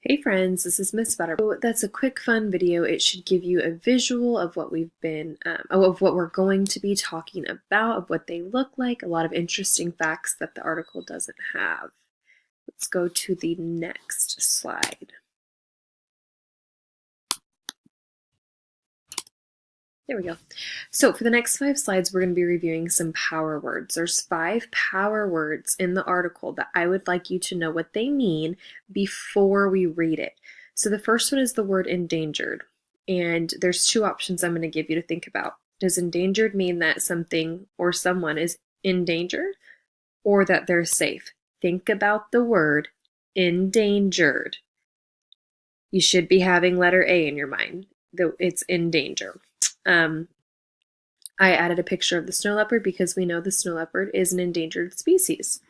Hey friends, this is Miss Butter. So that's a quick fun video. It should give you a visual of what of what we're going to be talking about, of what they look like, a lot of interesting facts that the article doesn't have. Let's go to the next slide. There we go. So for the next 5 slides, we're going to be reviewing some power words. There's 5 power words in the article that I would like you to know what they mean before we read it. So the first one is the word endangered. And there's 2 options I'm going to give you to think about. Does endangered mean that something or someone is endangered or that they're safe? Think about the word endangered. You should be having letter A in your mind, though it's in danger. I added a picture of the snow leopard because we know the snow leopard is an endangered species.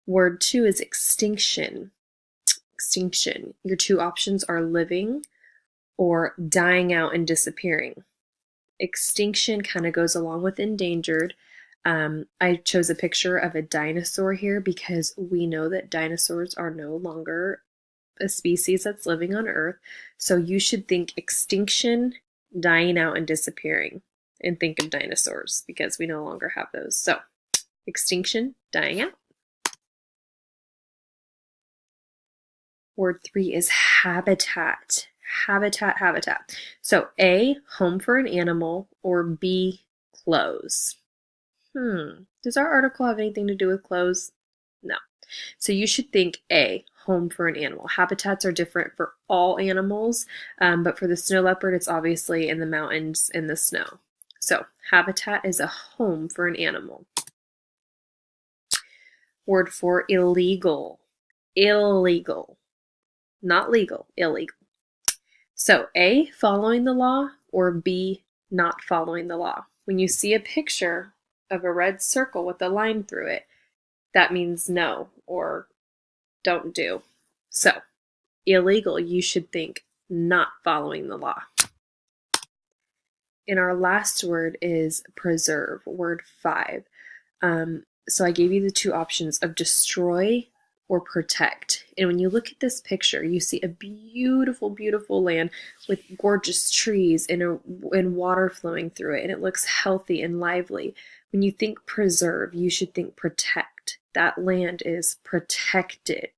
Word 2 is extinction. Extinction. Your 2 options are living or dying out and disappearing. Extinction kind of goes along with endangered. I chose a picture of a dinosaur here because we know that dinosaurs are no longer a species that's living on Earth. So you should think extinction, dying out, and disappearing, and think of dinosaurs because we no longer have those. So extinction, dying out. Word 3 is habitat. Habitat, habitat. So A, home for an animal, or B, clothes. Does our article have anything to do with clothes? No. So you should think A, home for an animal. Habitats are different for all animals, but for the snow leopard, it's obviously in the mountains in the snow. So habitat is a home for an animal. Word 4, illegal. Illegal. Not legal, illegal. So A, following the law, or B, not following the law. When you see a picture of a red circle with a line through it, that means no or don't do. So, illegal, you should think not following the law. And our last word is preserve, word 5. So I gave you the 2 options of destroy or protect. And when you look at this picture, you see a beautiful, beautiful land with gorgeous trees and water flowing through it, and it looks healthy and lively. When you think preserve, you should think protect. That land is protected.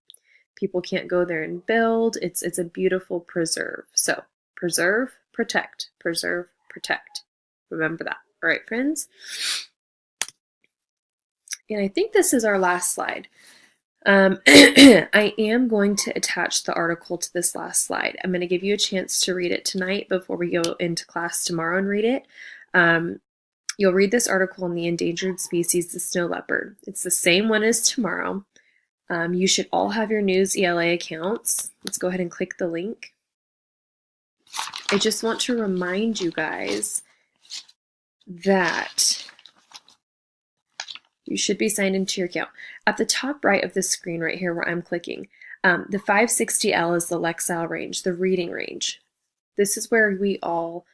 People can't go there and build. It's a beautiful preserve. So preserve, protect, preserve, protect. Remember that. All right, friends? And I think this is our last slide. I am going to attach the article to this last slide. I'm going to give you a chance to read it tonight before we go into class tomorrow and read it. You'll read this article on the endangered species, the snow leopard. It's the same one as tomorrow. You should all have your News ELA accounts. Let's go ahead and click the link. I just want to remind you guys that you should be signed into your account. At the top right of the screen right here where I'm clicking, the 560L is the Lexile range, the reading range. This is where we all,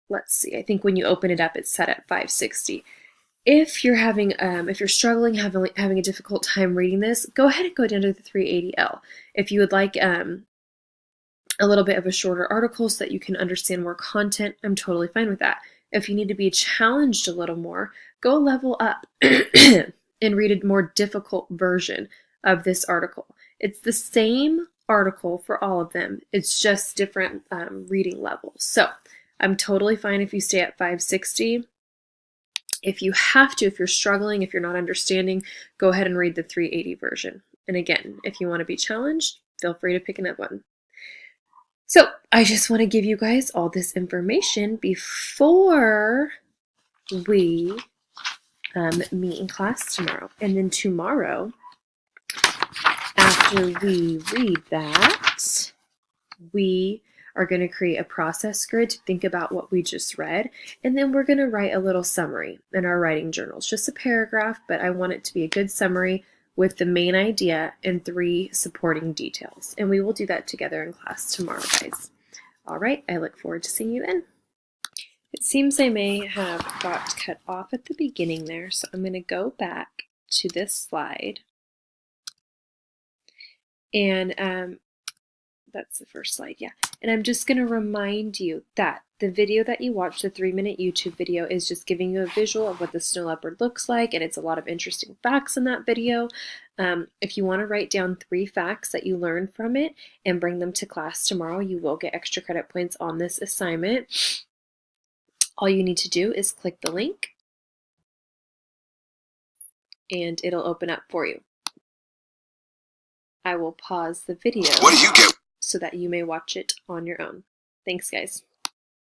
let's see, I think when you open it up, it's set at 560. If you're struggling, having a difficult time reading this, go ahead and go down to the 380L. If you would like a little bit of a shorter article so that you can understand more content, I'm totally fine with that. If you need to be challenged a little more, go level up and read a more difficult version of this article. It's the same article for all of them. It's just different reading levels. So I'm totally fine if you stay at 560. If you have to, if you're struggling, if you're not understanding, go ahead and read the 380 version. And again, if you want to be challenged, feel free to pick another one. So I just want to give you guys all this information before we meet in class tomorrow. And then tomorrow, after we read that, we are going to create a process grid to think about what we just read. And then we're going to write a little summary in our writing journals, just a paragraph, but I want it to be a good summary with the main idea and 3 supporting details. And we will do that together in class tomorrow, guys. All right, I look forward to seeing you then. It seems I may have got cut off at the beginning there, so I'm going to go back to this slide. And that's the first slide, yeah. And I'm just going to remind you that the video that you watched, the 3-minute YouTube video, is just giving you a visual of what the snow leopard looks like, and it's a lot of interesting facts in that video. If you want to write down 3 facts that you learned from it and bring them to class tomorrow, you will get extra credit points on this assignment. All you need to do is click the link, and it'll open up for you. I will pause the video so that you may watch it on your own. Thanks, guys.